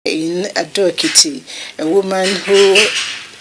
in Adokiti, a woman who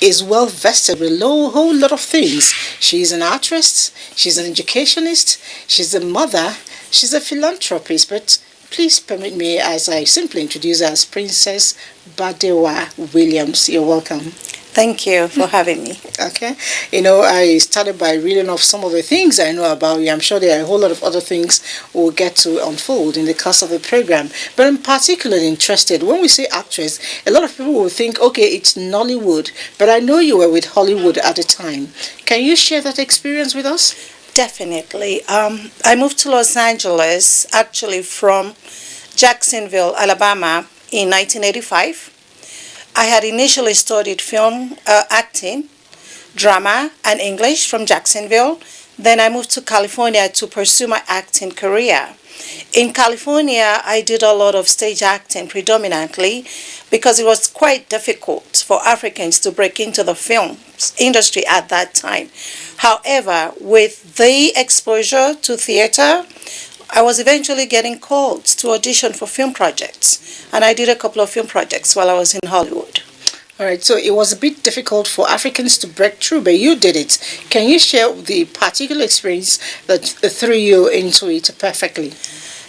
is well vested with a whole lot of things. She's an actress, she's an educationist, she's a mother, she's a philanthropist, but please permit me as I simply introduce her as Princess Badewa Williams. You're welcome. Thank you for having me. Okay. I started by reading off some of the things I know about you. I'm sure there are a whole lot of other things we'll get to unfold in the course of the program. But I'm particularly interested. When we say actress, a lot of people will think, okay, it's Nollywood. But I know you were with Hollywood at the time. Can you share that experience with us? Definitely. I moved to Los Angeles, actually from Jacksonville, Alabama in 1985. I had initially studied film acting, drama, and English from Jacksonville. Then I moved to California to pursue my acting career. In California, I did a lot of stage acting predominantly because it was quite difficult for Africans to break into the film industry at that time. However, with the exposure to theater, I was eventually getting called to audition for film projects, and I did a couple of film projects while I was in Hollywood. All right, so it was a bit difficult for Africans to break through, but you did it. Can you share the particular experience that threw you into it perfectly?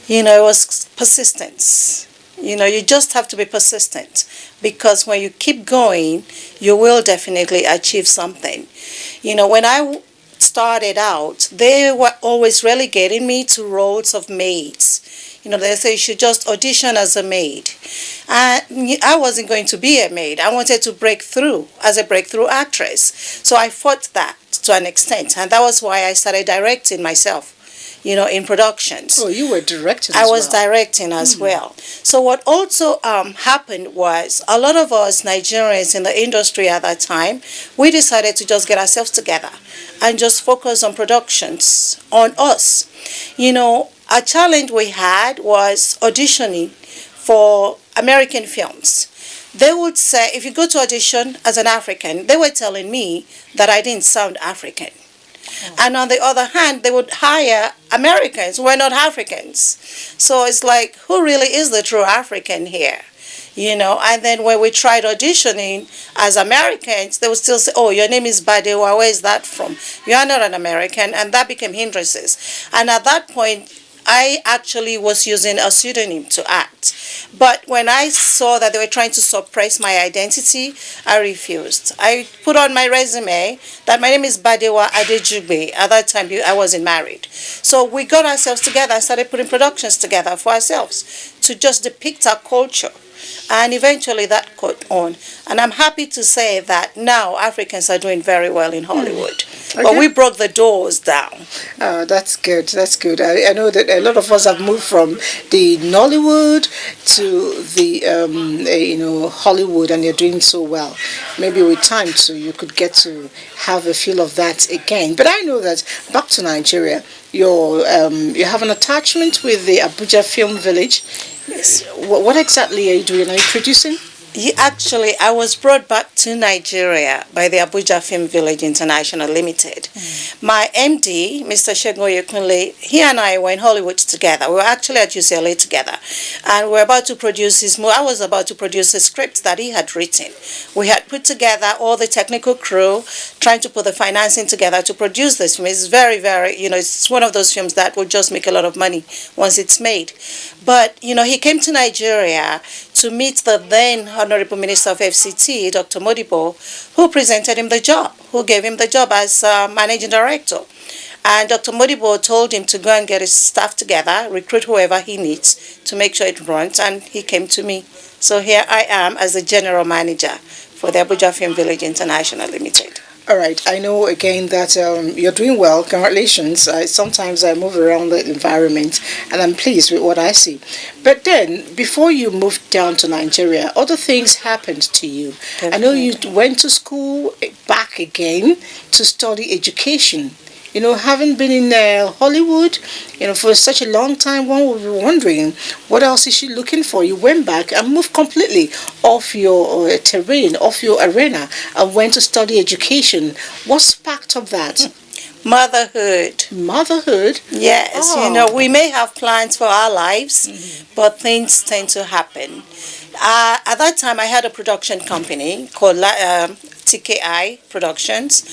It was persistence. You just have to be persistent, because when you keep going, you will definitely achieve something. When I started out, they were always relegating me to roles of maids. They say you should just audition as a maid. And I wasn't going to be a maid. I wanted to break through as a breakthrough actress. So I fought that to an extent. And that was why I started directing myself, in productions. Oh, you were directing I was directing as well. So what also happened was a lot of us Nigerians in the industry at that time, we decided to just get ourselves together and just focus on productions, on us. A challenge we had was auditioning for American films. They would say, if you go to audition as an African, they were telling me that I didn't sound African. And on the other hand, they would hire Americans who were not Africans. So it's like, who really is the true African here? And then when we tried auditioning as Americans, they would still say, oh, your name is Badewa, where is that from? You are not an American, and that became hindrances. And at that point, I actually was using a pseudonym to act. But when I saw that they were trying to suppress my identity, I refused. I put on my resume that my name is Badewa Adejugbe. At that time, I wasn't married. So we got ourselves together and started putting productions together for ourselves to just depict our culture. And eventually that caught on. And I'm happy to say that now Africans are doing very well in Hollywood. Okay. But we broke the doors down. Oh, that's good. That's good. I know that a lot of us have moved from the Nollywood to the Hollywood, and you're doing so well. Maybe with time too, you could get to have a feel of that again. But I know that back to Nigeria, you have an attachment with the Abuja Film Village. Yes. What exactly are you doing? Are you producing? Actually, I was brought back to Nigeria by the Abuja Film Village International Limited. My MD, Mr. Segun Oyekunle, he and I were in Hollywood together. We were actually at UCLA together. And we were about to produce I was about to produce a script that he had written. We had put together all the technical crew, trying to put the financing together to produce this film. It's very, very, it's one of those films that will just make a lot of money once it's made. But, he came to Nigeria to meet the then Honorable Minister of FCT, Dr. Modibo, who presented him the job, who gave him the job as managing director. And Dr. Modibo told him to go and get his staff together, recruit whoever he needs to make sure it runs, and he came to me. So here I am as the general manager for the Abuja Film Village International Limited. All right. I know again that you're doing well. Congratulations. Sometimes I move around the environment and I'm pleased with what I see. But then, before you moved down to Nigeria, other things happened to you. Definitely. I know you went to school back again to study education. Having been in Hollywood, for such a long time, one would be wondering, what else is she looking for? You went back and moved completely off your terrain, off your arena, and went to study education. What sparked up that? Motherhood. Motherhood? Yes, Oh. we may have plans for our lives, but things tend to happen. At that time, I had a production company called TKI Productions,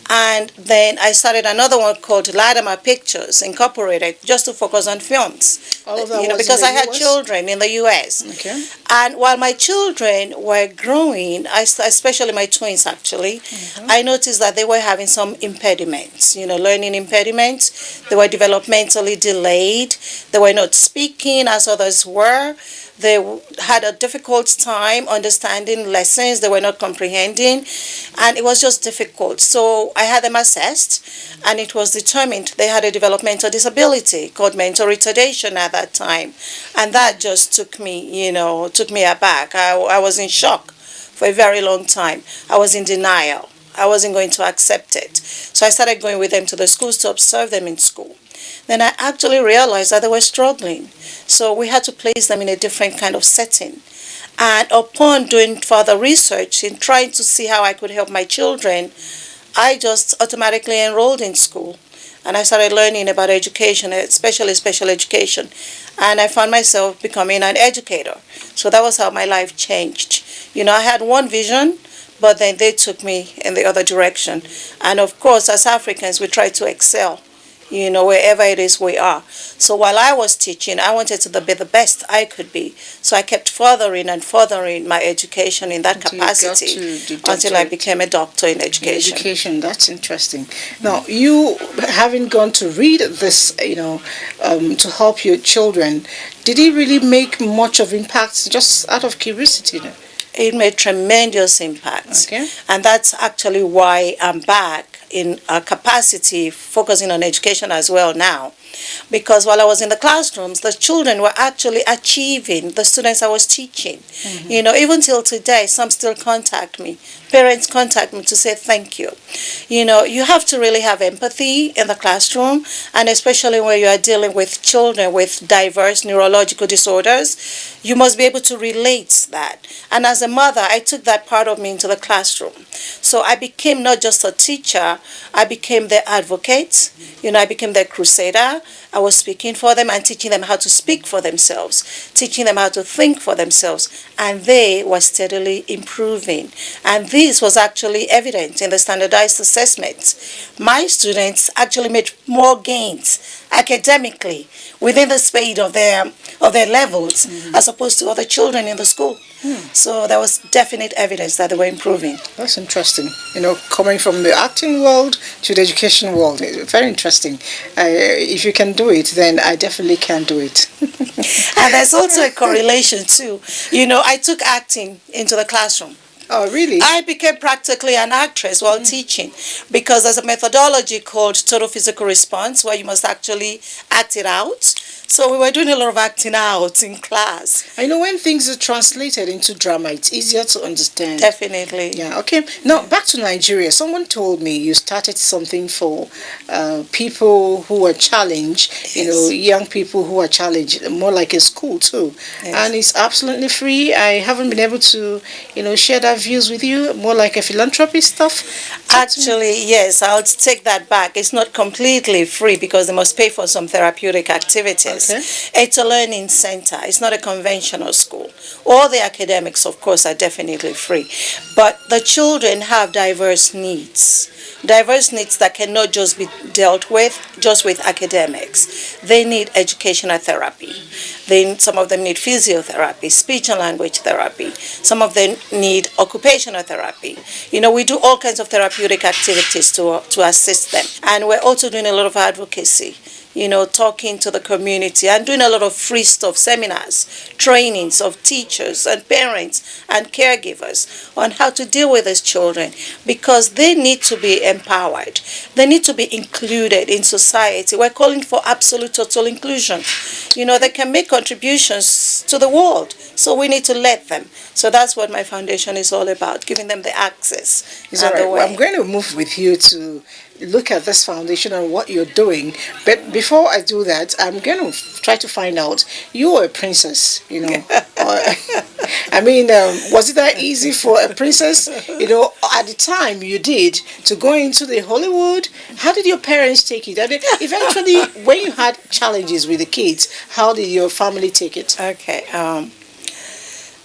and then I started another one called Latimer Pictures Incorporated, just to focus on films. All of that was Because in I the had US? children in the U.S. Okay. And while my children were growing, especially my twins actually, I noticed that they were having some impediments, learning impediments. They were developmentally delayed. They were not speaking as others were. They had a difficult time understanding lessons. They were not comprehending, and it was just difficult. So I had them assessed, and it was determined they had a developmental disability called mental retardation at that time. And that just took me aback. I was in shock for a very long time. I was in denial. I wasn't going to accept it. So I started going with them to the schools to observe them in school. Then I actually realized that they were struggling. So we had to place them in a different kind of setting. And upon doing further research in trying to see how I could help my children, I just automatically enrolled in school. And I started learning about education, especially special education. And I found myself becoming an educator. So that was how my life changed. I had one vision, but then they took me in the other direction. And of course, as Africans, we try to excel, wherever it is we are. So while I was teaching, I wanted to be the best I could be. So I kept furthering and furthering my education in that capacity until I became a doctor in education. Education, that's interesting. Now, you having gone to read this, to help your children, did it really make much of impact, just out of curiosity? It made tremendous impact. Okay. And that's actually why I'm back in a capacity focusing on education as well now. Because while I was in the classrooms, the children were actually achieving the students I was teaching. Even till today, some still contact me. Parents contact me to say thank you. You have to really have empathy in the classroom, and especially when you are dealing with children with diverse neurological disorders, you must be able to relate that. And as a mother, I took that part of me into the classroom. So I became not just a teacher, I became their advocate. I became their crusader. I was speaking for them and teaching them how to speak for themselves, teaching them how to think for themselves, and they were steadily improving. And this was actually evident in the standardized assessments. My students actually made more gains academically within the speed of their levels as opposed to other children in the school. So there was definite evidence that they were improving. That's interesting. Coming from the acting world to the education world, very interesting. If you can do it, then I definitely can do it. And there's also a correlation too. I took acting into the classroom. Oh, really? I became practically an actress while teaching, because there's a methodology called total physical response where you must actually act it out. So we were doing a lot of acting out in class. I know when things are translated into drama, it's easier to understand. Definitely. Yeah, okay. Now, back to Nigeria. Someone told me you started something for people who are challenged, Yes. young people who are challenged, more like a school too. Yes. And it's absolutely free. I haven't been able to, share that views with you, more like a philanthropy stuff. Actually, yes, I'll take that back. It's not completely free because they must pay for some therapeutic activities. Okay. It's a learning center. It's not a conventional school. All the academics, of course, are definitely free. But the children have diverse needs. Diverse needs that cannot just be dealt with just with academics. They need educational therapy. Some of them need physiotherapy, speech and language therapy. Some of them need occupational therapy. We do all kinds of therapeutic activities to assist them. And we're also doing a lot of advocacy, talking to the community and doing a lot of free stuff, seminars, trainings of teachers and parents and caregivers on how to deal with these children, because they need to be empowered. They need to be included in society. We're calling for absolute total inclusion. They can make contributions to the world, so we need to let them. So that's what my foundation is all about, giving them the access. Is that right? Well, I'm going to move with you to look at this foundation and what you're doing. But before I do that, I'm going to try to find out, you're a princess, I I mean, was it that easy for a princess? At the time you did to go into the Hollywood. How did your parents take it? And eventually, when you had challenges with the kids, how did your family take it? Okay.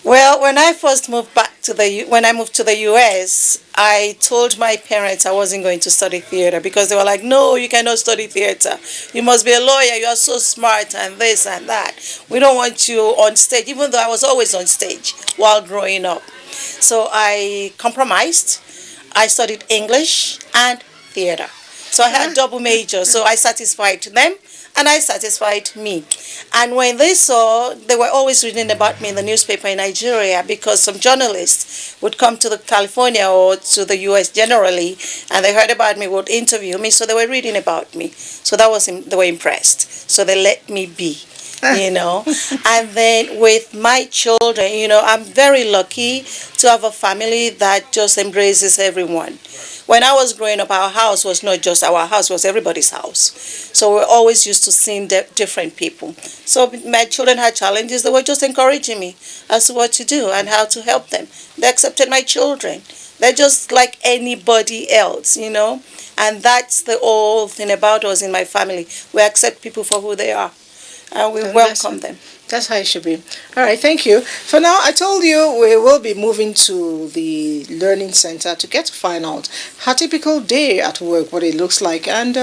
Well, when I first moved back to when I moved to the U.S., I told my parents I wasn't going to study theater because they were like, "No, you cannot study theater. You must be a lawyer. You are so smart and this and that. We don't want you on stage," even though I was always on stage while growing up. So I compromised. I studied English and theater. So I had double majors. So I satisfied them and I satisfied me. And when they saw, they were always reading about me in the newspaper in Nigeria because some journalists would come to California or to the US generally, and they heard about me, would interview me, so they were reading about me. So they were impressed. So they let me be. And then with my children, I'm very lucky to have a family that just embraces everyone. When I was growing up, our house was not just our house, it was everybody's house. So we're always used to seeing different people. So my children had challenges, they were just encouraging me as to what to do and how to help them. They accepted my children. They're just like anybody else, And that's the whole thing about us in my family. We accept people for who they are. And we welcome them. That's how it should be. All right, thank you. For now, I told you we will be moving to the Learning Center to get to find out her typical day at work, what it looks like, and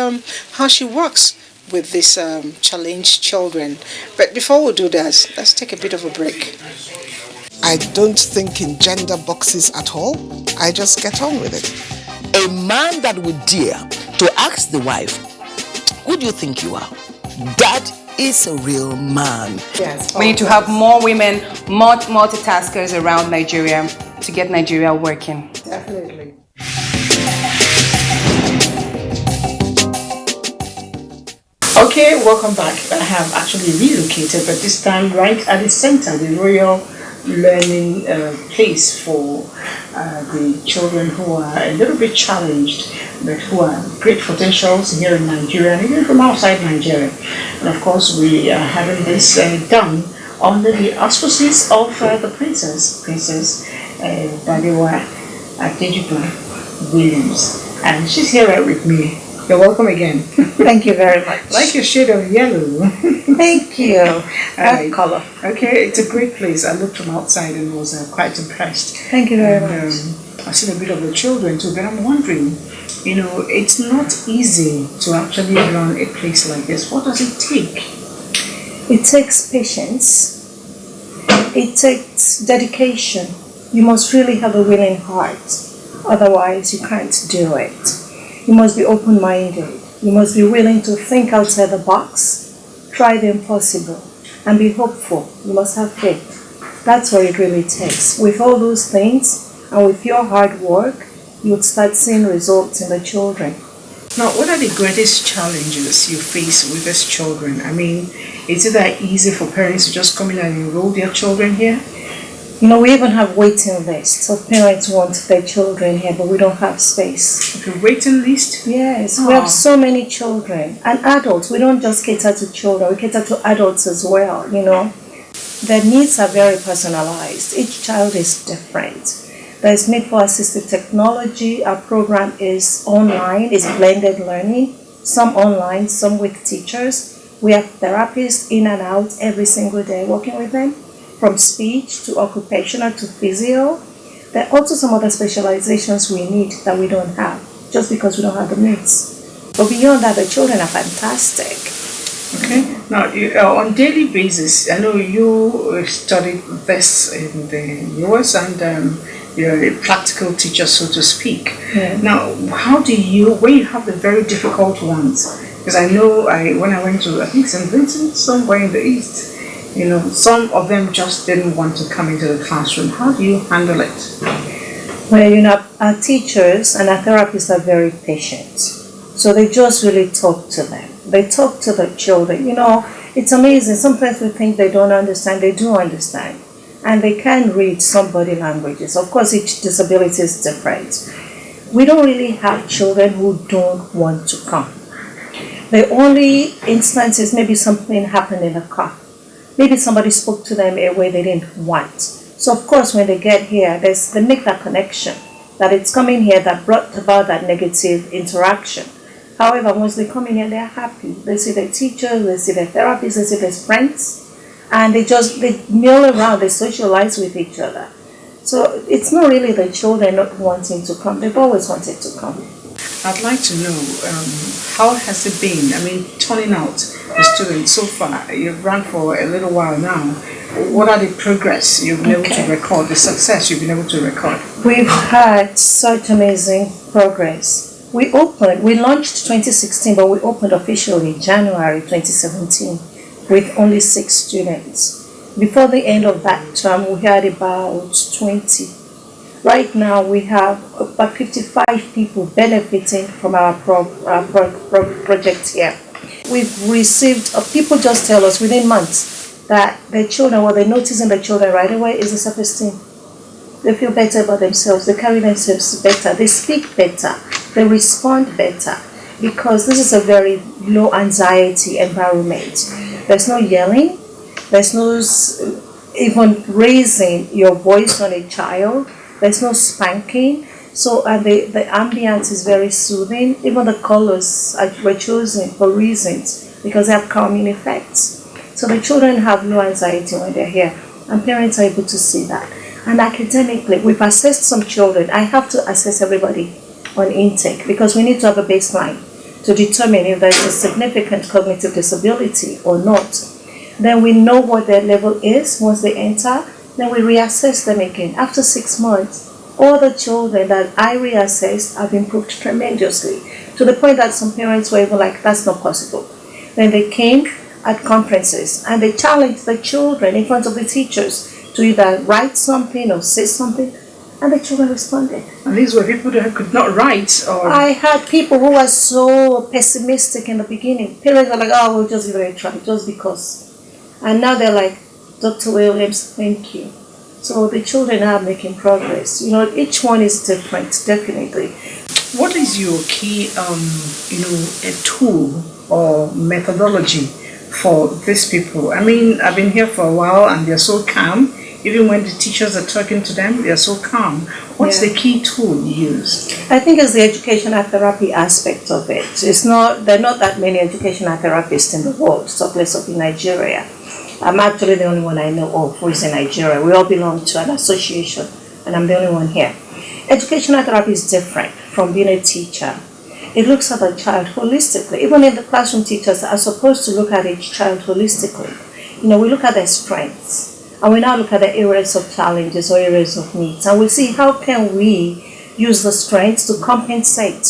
how she works with these challenged children. But before we do that, let's take a bit of a break. I don't think in gender boxes at all. I just get on with it. A man that would dare to ask the wife, "Who do you think you are?" That is a real man. Yes. We need to have more women, multitaskers around Nigeria to get Nigeria working. Definitely. Okay, welcome back. I have actually relocated, but this time right at the center, the Royal Learning place for the children who are a little bit challenged, but who are great potentials here in Nigeria and even from outside Nigeria. And of course, we are having this done under the auspices of the Princess Balewa Adejuba Williams. And she's here right with me. You're welcome again. Thank you very much. Like your shade of yellow. Thank you. That color. Okay, it's a great place. I looked from outside and was quite impressed. Thank you very much. I've seen a bit of the children too, but I'm wondering, it's not easy to actually run a place like this. What does it take? It takes patience. It takes dedication. You must really have a willing heart. Otherwise, you can't do it. You must be open-minded. You must be willing to think outside the box, try the impossible, and be hopeful. You must have faith. That's what it really takes. With all those things, and with your hard work, you would start seeing results in the children. Now, what are the greatest challenges you face with these children? I mean, is it that easy for parents to just come in and enroll their children here? We even have waiting lists of parents who want their children here, but we don't have space. Okay, waiting list? Yes, we have so many children. And adults, we don't just cater to children, we cater to adults as well, Their needs are very personalized. Each child is different. There's need for assistive technology. Our program is online, is blended learning, some online, some with teachers. We have therapists in and out every single day working with them, from speech to occupational to physio. There are also some other specializations we need that we don't have, just because we don't have the means. But beyond that, the children are fantastic. Okay. Now, on daily basis, I know you studied this in the US and you're a practical teacher, so to speak. Yeah. Now, how do you, when you have the very difficult ones, because I know when I went to, I think St. Vincent, somewhere in the East, some of them just didn't want to come into the classroom. How do you handle it? Well, our teachers and our therapists are very patient. So they just really talk to them. They talk to the children. It's amazing. Sometimes we think they don't understand. They do understand. And they can read some body languages. Of course, each disability is different. We don't really have children who don't want to come. The only instance is maybe something happened in a car. Maybe somebody spoke to them in a way they didn't want. So of course, when they get here, they make that connection that it's coming here that brought about that negative interaction. However, once they come in here, they're happy. They see their teachers, they see their therapists, they see their friends, and they mill around, they socialize with each other. So it's not really the children not wanting to come. They've always wanted to come. I'd like to know, how has it been? I mean, turning out the students so far. You've run for a little while now. What are the progress you've been able to record, the success you've been able to record? We've had such amazing progress. We launched 2016, but we opened officially January 2017 with only 6 students. Before the end of that term, we had about 20. Right now, we have about 55 people benefiting from our project here. We've received, people just tell us within months that their children, what they notice in the children right away is the self-esteem. They feel better about themselves, they carry themselves better, they speak better, they respond better, because this is a very low anxiety environment. There's no yelling, there's no even raising your voice on a child, there's no spanking. So and the ambience is very soothing. Even the colors were chosen for reasons because they have calming effects. So the children have no anxiety when they're here, and parents are able to see that. And academically, we've assessed some children. I have to assess everybody on intake because we need to have a baseline to determine if there's a significant cognitive disability or not. Then we know what their level is once they enter. Then we reassess them again. After 6 months, all the children that I reassessed have improved tremendously, to the point that some parents were even like, that's not possible. Then they came at conferences and they challenged the children in front of the teachers to either write something or say something, and the children responded. And these were people that could not write? Or I had people who were so pessimistic in the beginning. Parents were like, oh, we'll just give it a try, just because. And now they're like, Dr. Williams, thank you. So the children are making progress. You know, each one is different, definitely. what is your key, a tool or methodology for these people? I mean, I've been here for a while and they're so calm. Even when the teachers are talking to them, they're so calm. What's the key tool you use? I think it's the educational therapy aspect of it. There are not that many educational therapists in the world, so less of in Nigeria. I'm actually the only one I know of who is in Nigeria. We all belong to an association, and I'm the only one here. Educational therapy is different from being a teacher. It looks at the child holistically. Even in the classroom, teachers are supposed to look at each child holistically. We look at their strengths, and we now look at the areas of challenges or areas of needs, and we see how can we use the strengths to compensate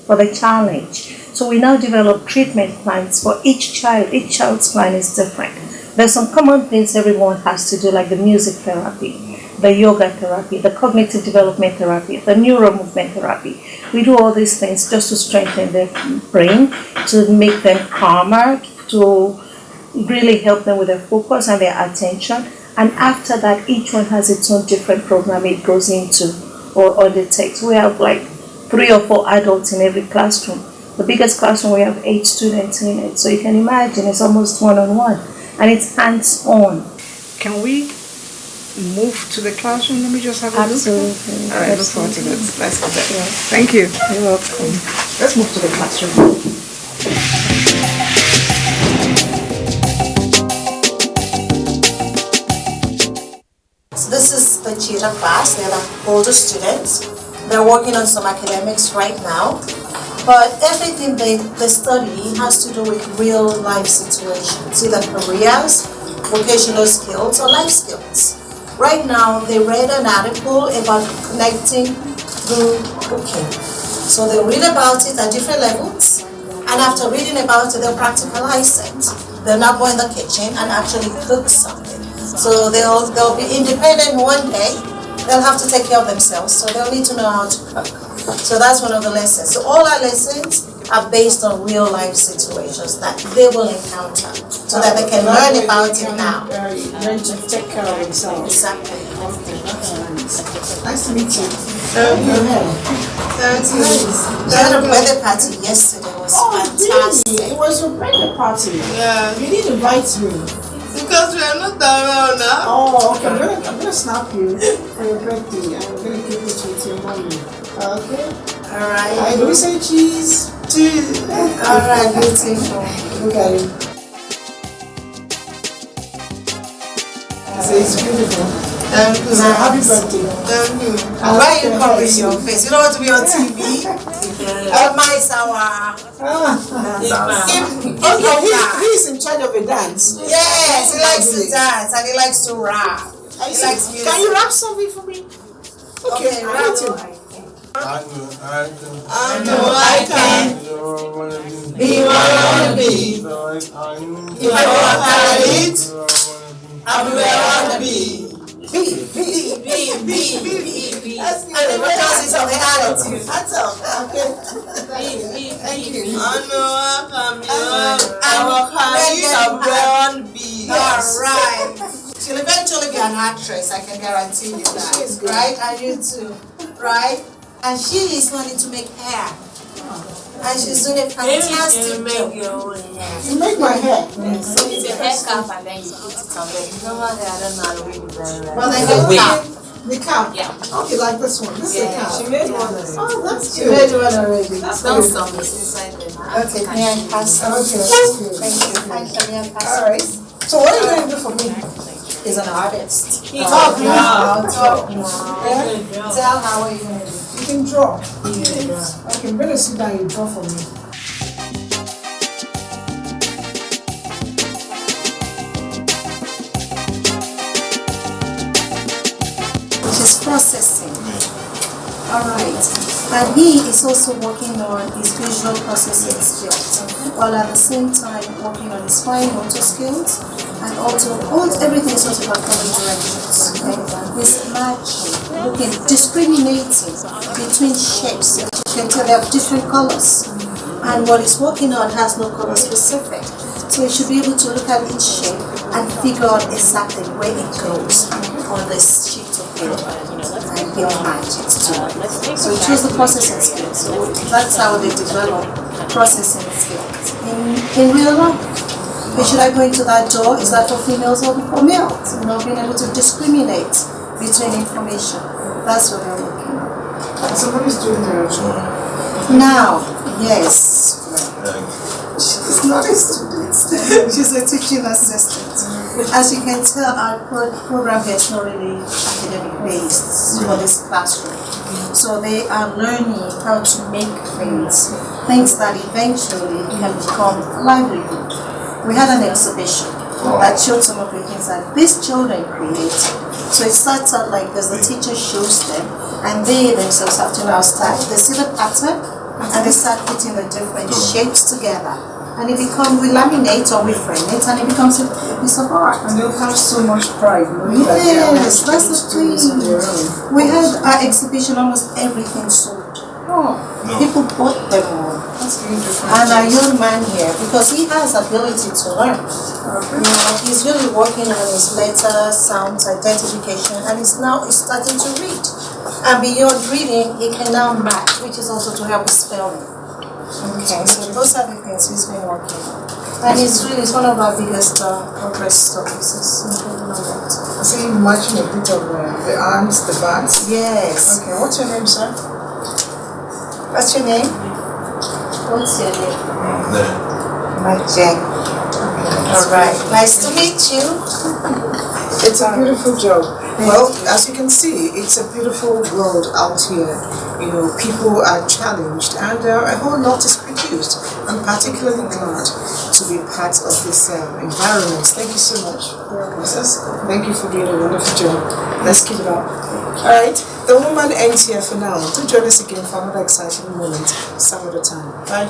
for the challenge. So we now develop treatment plans for each child. Each child's plan is different. There's some common things everyone has to do, like the music therapy, the yoga therapy, the cognitive development therapy, the neuromovement therapy. We do all these things just to strengthen their brain, to make them calmer, to really help them with their focus and their attention. And after that, each one has its own different program it goes into or undertakes. We have like 3 or 4 adults in every classroom. The biggest classroom, we have 8 students in it. So you can imagine it's almost one-on-one. And it's hands-on. Can we move to the classroom? Let me just have a look. Absolutely. All right, look forward to that. Let's do that. Yes. Thank you. You're welcome. Let's move to the classroom. So this is the Cheetah class. They're the older students. They're working on some academics right now. But everything they study has to do with real life situations, either careers, vocational skills, or life skills. Right now, they read an article about connecting through cooking. So they read about it at different levels, and after reading about it, they'll practicalize it. They'll now go in the kitchen and actually cook something. So they'll be independent one day. They'll have to take care of themselves, so they'll need to know how to cook. So that's one of the lessons. So all our lessons are based on real life situations that they will encounter, so that they can learn about it now. Learn to take care of themselves. Exactly. Nice to meet you. We had a birthday party yesterday. It was fantastic. Really? It was your birthday party? Yeah. You didn't invite me. Because Just we are not around now. Oh, okay. I'm gonna snap you for your birthday. I'm gonna give it with your mommy. Okay. All right. I do say cheese. Cheese. All right, beautiful. Look at it. So it's beautiful. Thank you. So happy birthday. Thank you. And why are you covering your face? You don't want to be on TV? My sour. Okay, he's in charge of a dance. Yes, he likes to dance and he likes to rap. He likes music. Can you rap something for me? Okay, rap. rap it. I know I can be what I wanna be. If I work at it, I'll be where I wanna be. Be. And the difference is of the attitude. That's all. Okay. Thank you. I know I can be I work hard, I'll be where I wanna be. All right. She'll eventually be an actress, I can guarantee you that. She's good. Right? And you too. Right? And she is learning to make hair. And she's doing a fantastic job. You make my hair. So it's a hair cap and then you put it on there. Normally I don't know how to read it very well. Well, the cap. Yeah. Okay, like this one. This is the cap. She made one already. Oh, that's She cute. made one already. I've done some inside there. Okay, may I pass? Okay, that's cute. Thank you. Thank you. May I pass? All right. So what are you going to do for me? He's an artist. Talk now. Talk now. Tell her what you're going to do. You can draw. Okay, I'm going to sit down and draw for me. She's processing. All right. And he is also working on his visual processing skills, while at the same time working on his fine motor skills, and also everything is also about color directions. Okay? He's matching, looking, discriminating between shapes. You can tell they have different colors, and what he's working on has no color specific. So you should be able to look at each shape and figure out exactly where it goes on this sheet of paper, and he'll match it to it. So he chose the processing skills. So that's how they develop processing skills in real life. Okay, should I go into that door? Is that for females or for males? You know, being able to discriminate between information. That's what they're working on. Somebody's doing the Now, yes. She's not a student. She's a teaching assistant. As you can tell, our program here is not really academic based for this classroom. So they are learning how to make things that eventually can become livelihood. We had an exhibition that showed some of the things that these children create. So it starts out like this, the teacher shows them, and they themselves have to now start. They see the pattern, and they start putting the different shapes together. And we laminate or we frame it, and it becomes a piece of art. And they'll have so much pride. Yes, that's the thing. We had our exhibition, almost everything sold. People bought them all. That's beautiful. And our young man here, because he has ability to learn. You know, he's really working on his letter, sounds, identification, and he's starting to read. And beyond reading, he can now match, which is also to help with spelling. Okay, so those are the things he's been working on. And it's one of our biggest progress offices, including on that. I see you matching a bit of the arms, the backs. Yes. Okay, what's your name, sir? What's your name? What's your name? Jack. All right. Nice to meet you. It's a beautiful job. Well, as you can see, it's a beautiful world out here. You know, people are challenged and a whole lot is produced. I'm particularly glad to be part of this environment. Thank you so much, Mrs. Thank you for doing a wonderful job. Let's keep it up. Alright, the woman ends here for now. Do join us again for another exciting moment some other time. Bye.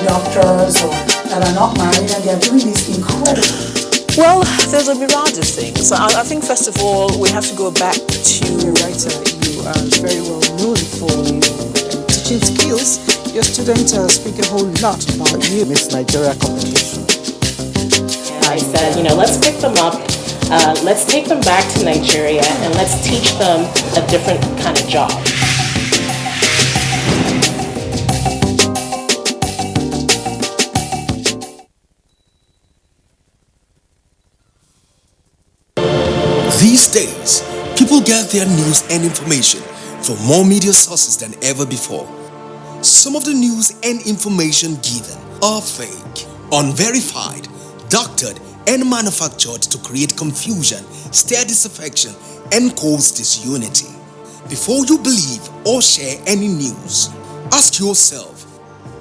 Doctors or that are not married and they are doing this incredible. Well, there's a myriad of things. I think first of all we have to go back to You're a writer. You are very well known for teaching teaching skills, your students speak a whole lot about you. Miss Nigeria competition. I said, let's pick them up, let's take them back to Nigeria, and let's teach them a different kind of job. These days, people get their news and information from more media sources than ever before. Some of the news and information given are fake, unverified, doctored, and manufactured to create confusion, stir disaffection, and cause disunity. Before you believe or share any news, ask yourself,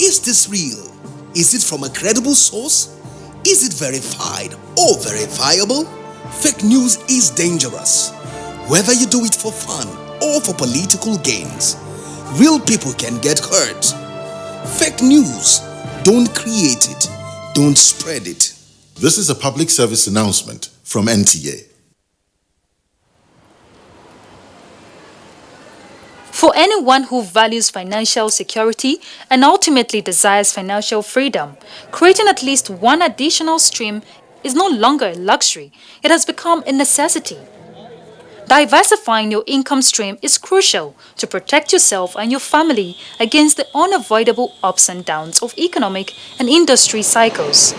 is this real? Is it from a credible source? Is it verified or verifiable? Fake news is dangerous, whether you do it for fun or for political gains. Real people can get hurt. Fake news, don't create it, don't spread it. This is a public service announcement from NTA. For anyone who values financial security and ultimately desires financial freedom, creating at least one additional stream is no longer a luxury, it has become a necessity. Diversifying your income stream is crucial to protect yourself and your family against the unavoidable ups and downs of economic and industry cycles.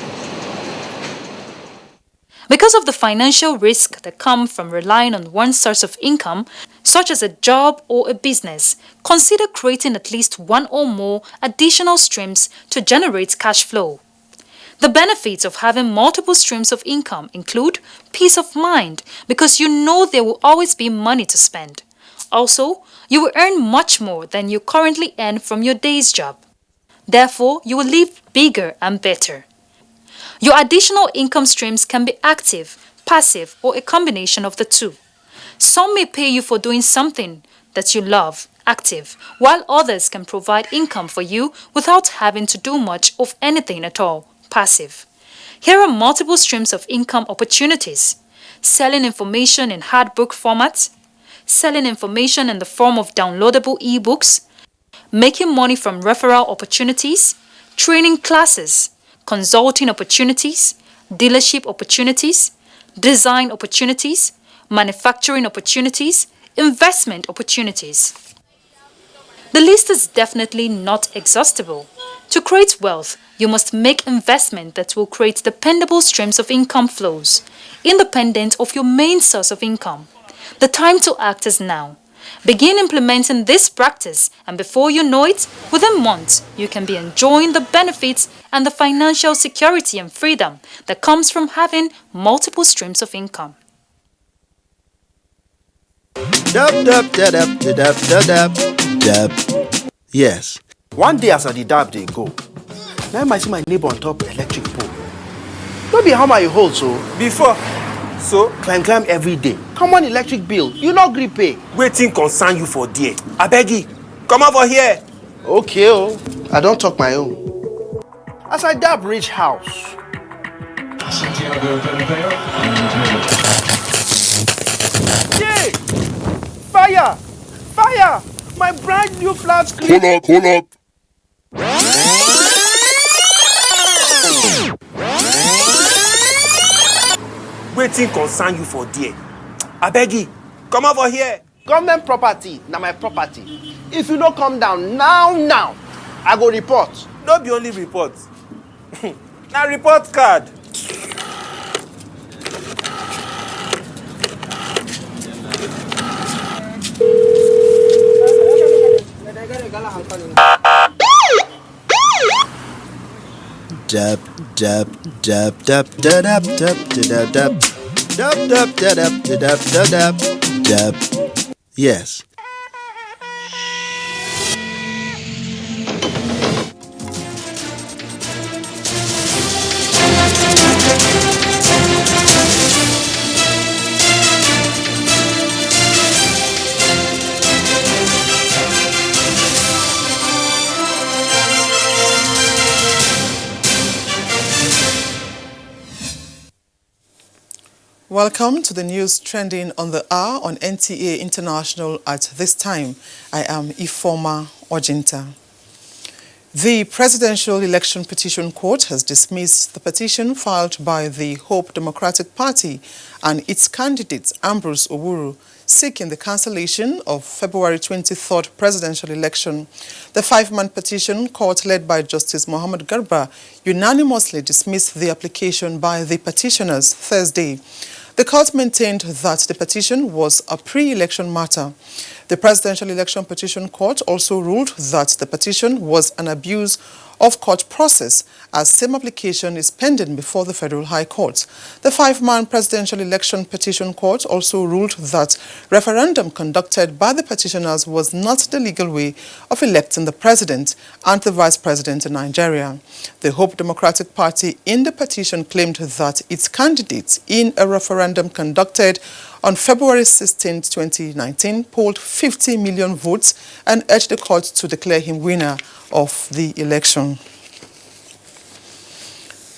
Because of the financial risk that come from relying on one source of income, such as a job or a business, consider creating at least one or more additional streams to generate cash flow. The benefits of having multiple streams of income include peace of mind because you know there will always be money to spend. Also, you will earn much more than you currently earn from your day's job. Therefore, you will live bigger and better. Your additional income streams can be active, passive, or a combination of the two. Some may pay you for doing something that you love, active, while others can provide income for you without having to do much of anything at all, passive. Here are multiple streams of income opportunities: selling information in hard book format, selling information in the form of downloadable ebooks, making money from referral opportunities, training classes, consulting opportunities, dealership opportunities, design opportunities, manufacturing opportunities, investment opportunities. The list is definitely not exhaustible. To create wealth, you must make investment that will create dependable streams of income flows, independent of your main source of income. The time to act is now. Begin implementing this practice, and before you know it, within months, you can be enjoying the benefits and the financial security and freedom that comes from having multiple streams of income. Yes. One day as I did dab, they go. Now I see my neighbor on top electric pole. Don't be hammer you hold so. Before, so Climb every day. Come on, electric bill. You not gree pay. waiting concern you for there. I beg you, come over here. Okay, oh. I don't talk my own. As I dab reach house. Yeah! Fire! Fire! My brand new flat screen. Hold up. Waiting concern you for there. I beg you, come over here. Government property, now my property. If you don't come down now, I go report. No be only report. Na report card. Dab. Yes. Welcome to the news trending on the hour on NTA International at this time. I am Ifoma Ojinta. The Presidential Election Petition Court has dismissed the petition filed by the Hope Democratic Party and its candidate Ambrose Owuru seeking the cancellation of February 23rd presidential election. The five-man petition court led by Justice Mohammed Garba unanimously dismissed the application by the petitioners Thursday. The court maintained that the petition was a pre-election matter. The Presidential Election Petition Court also ruled that the petition was an abuse of court process, as same application is pending before the Federal High Court. The five-man Presidential Election Petition Court also ruled that referendum conducted by the petitioners was not the legal way of electing the president and the vice president in Nigeria. The Hope Democratic Party in the petition claimed that its candidate in a referendum conducted on February 16, 2019, polled 50 million votes and urged the court to declare him winner of the election.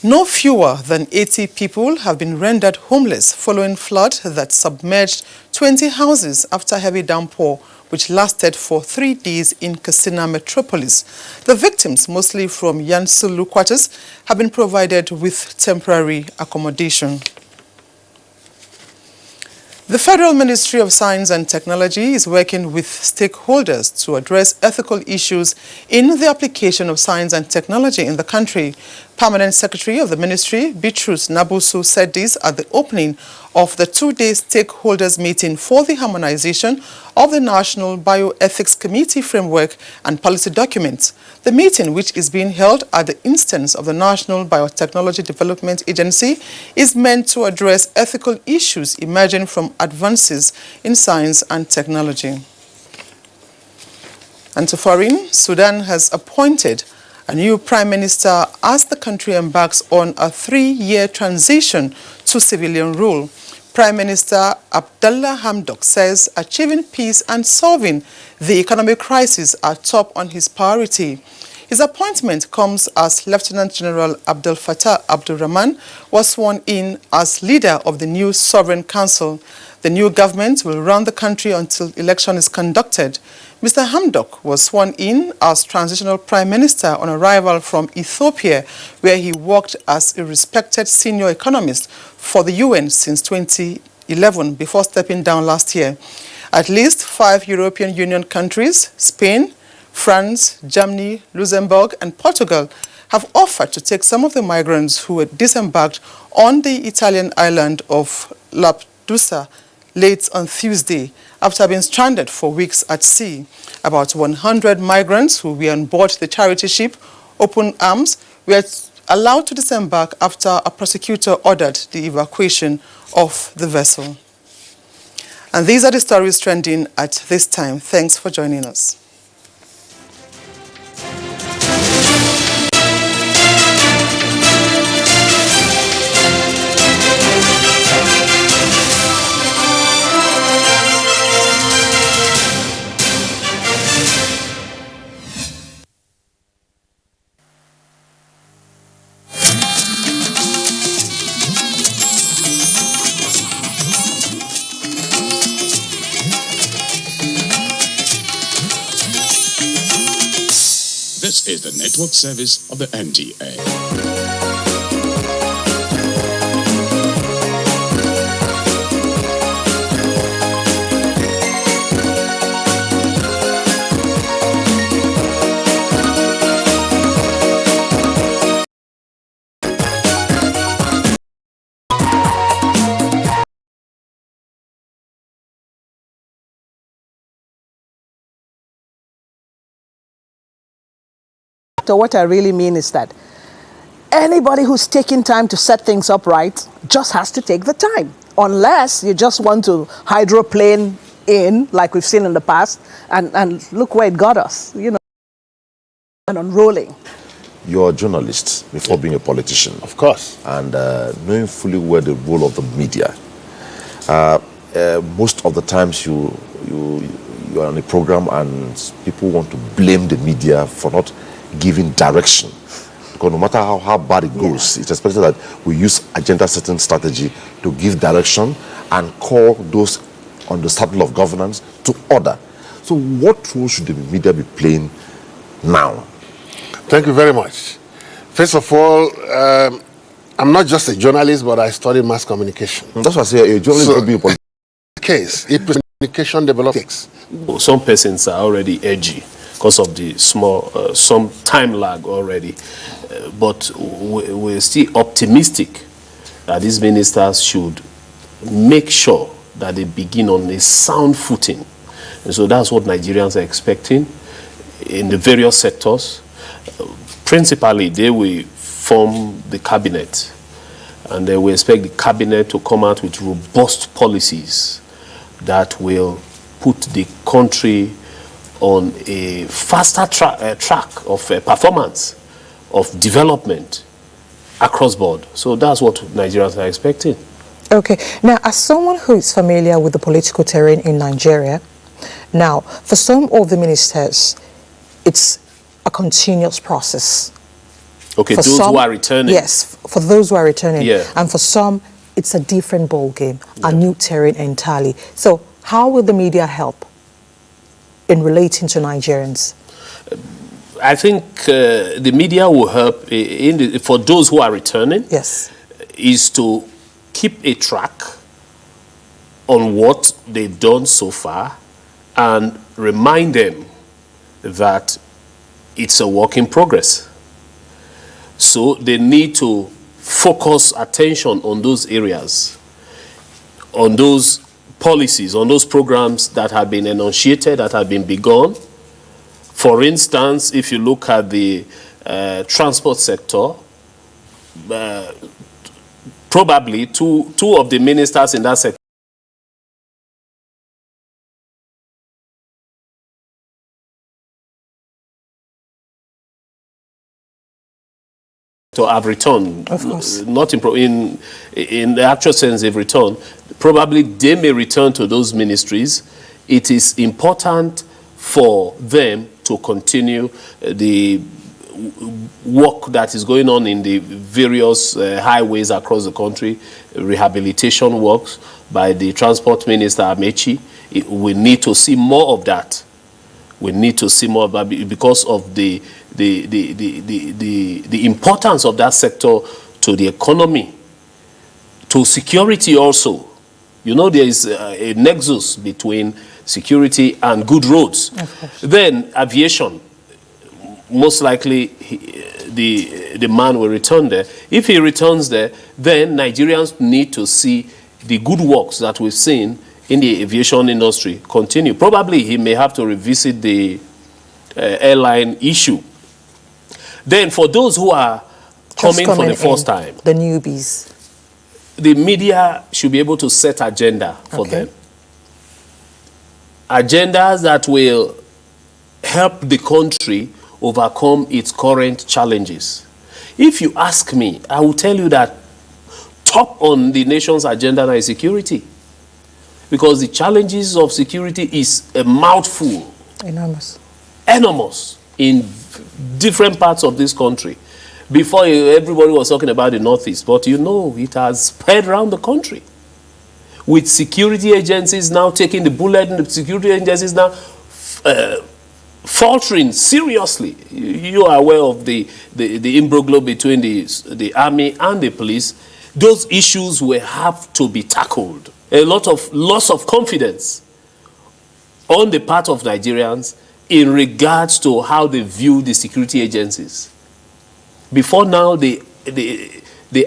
No fewer than 80 people have been rendered homeless following flood that submerged 20 houses after heavy downpour, which lasted for 3 days in Katsina metropolis. The victims, mostly from Yansulu quarters, have been provided with temporary accommodation. The Federal Ministry of Science and Technology is working with stakeholders to address ethical issues in the application of science and technology in the country. Permanent Secretary of the Ministry, Bitrus Nabusu, said this at the opening of the two-day stakeholders meeting for the harmonization of the National Bioethics Committee framework and policy documents. The meeting, which is being held at the instance of the National Biotechnology Development Agency, is meant to address ethical issues emerging from advances in science and technology. And to foreign, Sudan has appointed a new prime minister as the country embarks on a 3-year transition to civilian rule. Prime Minister Abdallah Hamdok says achieving peace and solving the economic crisis are top on his priority. His appointment comes as Lieutenant General Abdel Fattah Abdurrahman was sworn in as leader of the new Sovereign Council. The new government will run the country until election is conducted. Mr. Hamdok was sworn in as transitional prime minister on arrival from Ethiopia, where he worked as a respected senior economist for the UN since 2011 before stepping down last year. At least 5 European Union countries, Spain, France, Germany, Luxembourg, and Portugal, have offered to take some of the migrants who were disembarked on the Italian island of Lampedusa late on Tuesday after being stranded for weeks at sea. About 100 migrants who were on board the charity ship Open Arms were allowed to disembark after a prosecutor ordered the evacuation of the vessel. And these are the stories trending at this time. Thanks for joining us. This is the network service of the NTA. So what I really mean is that anybody who's taking time to set things up right just has to take the time, unless you just want to hydroplane in, like we've seen in the past, and look where it got us, you know, and unrolling. You're a journalist before being a politician. Of course. And knowing fully well the role of the media. Most of the times you are on a program and people want to blame the media for not giving direction, because no matter how bad it goes, it's expected that we use agenda setting strategy to give direction and call those on the saddle of governance to order. So what role should the media be playing now? Thank you very much. First of all, I'm not just a journalist, but I study mass communication. That's what I say, a journalist will be a case. Communication develops. Some persons are already edgy because of the small, some time lag already. But we're still optimistic that these ministers should make sure that they begin on a sound footing. And so that's what Nigerians are expecting in the various sectors. Principally, they will form the cabinet, and they will expect the cabinet to come out with robust policies that will put the country on a faster track of performance, of development across board. So that's what Nigerians are expecting. Okay. Now, as someone who is familiar with the political terrain in Nigeria, now, for some of the ministers, it's a continuous process. Okay, for those some, who are returning. Yes, for those who are returning. Yeah. And for some, it's a different ball game, a new terrain entirely. So how will the media help in relating to Nigerians? I think the media will help for those who are returning. Yes. Is to keep a track on what they've done so far and remind them that it's a work in progress. So they need to focus attention on those areas, on those policies, on those programs that have been enunciated, that have been begun. For instance, if you look at the transport sector, probably two of the ministers in that sector have returned. Of course. Not in the actual sense they've returned. Probably they may return to those ministries. It is important for them to continue the work that is going on in the various highways across the country, rehabilitation works by the Transport Minister Amechi. We need to see more of that. We need to see more of that because of the importance of that sector to the economy, to security also. You know, there is a nexus between security and good roads. Then aviation, most likely the man will return there. If he returns there, then Nigerians need to see the good works that we've seen in the aviation industry continue. Probably he may have to revisit the airline issue. Then for those who are coming for the first time, the newbies, the media should be able to set agenda for them. Agendas that will help the country overcome its current challenges. If you ask me, I will tell you that top on the nation's agenda now is security. Because the challenges of security is a mouthful. Enormous. Enormous in different parts of this country. Before, everybody was talking about the Northeast, but you know, it has spread around the country. With security agencies now taking the bullet, and the security agencies now faltering seriously. You are aware of the imbroglio between the army and the police. Those issues will have to be tackled. A lot of loss of confidence on the part of Nigerians in regards to how they view the security agencies. Before now, the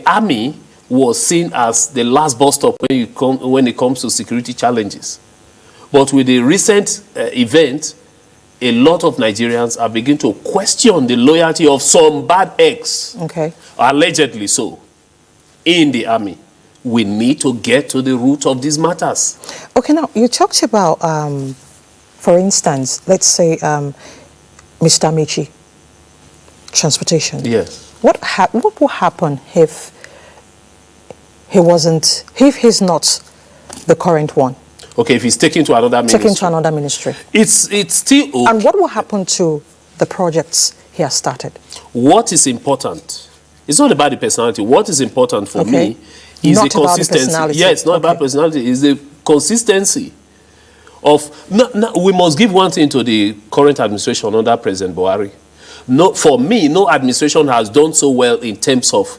army was seen as the last bus stop when it comes to security challenges. But with the recent event, a lot of Nigerians are beginning to question the loyalty of some bad eggs, allegedly so, in the army. We need to get to the root of these matters. Okay, now you talked about, for instance, let's say Mr. Amechi, transportation. Yes. What will happen if he's not the current one? Okay, if he's taken to another ministry. Taken to another ministry. It's still okay. And what will happen to the projects he has started? What is important? It's not about the personality. What is important for me is the consistency. Yes, not about personality. It's the consistency of. We must give one thing to the current administration under President Buhari. for me, no administration has done so well in terms of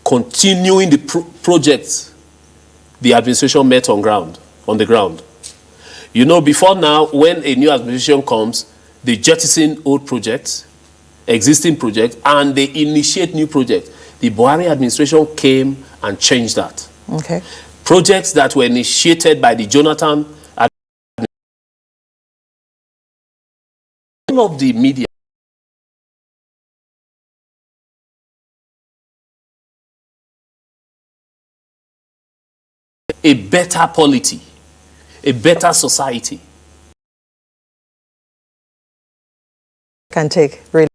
continuing the projects the administration met on the ground. You know, before now, when a new administration comes, they jettison old projects, existing projects, and they initiate new projects. The Buhari administration came and changed that. Okay. Projects that were initiated by the Jonathan administration, of the media, a better polity, a better society. Can take really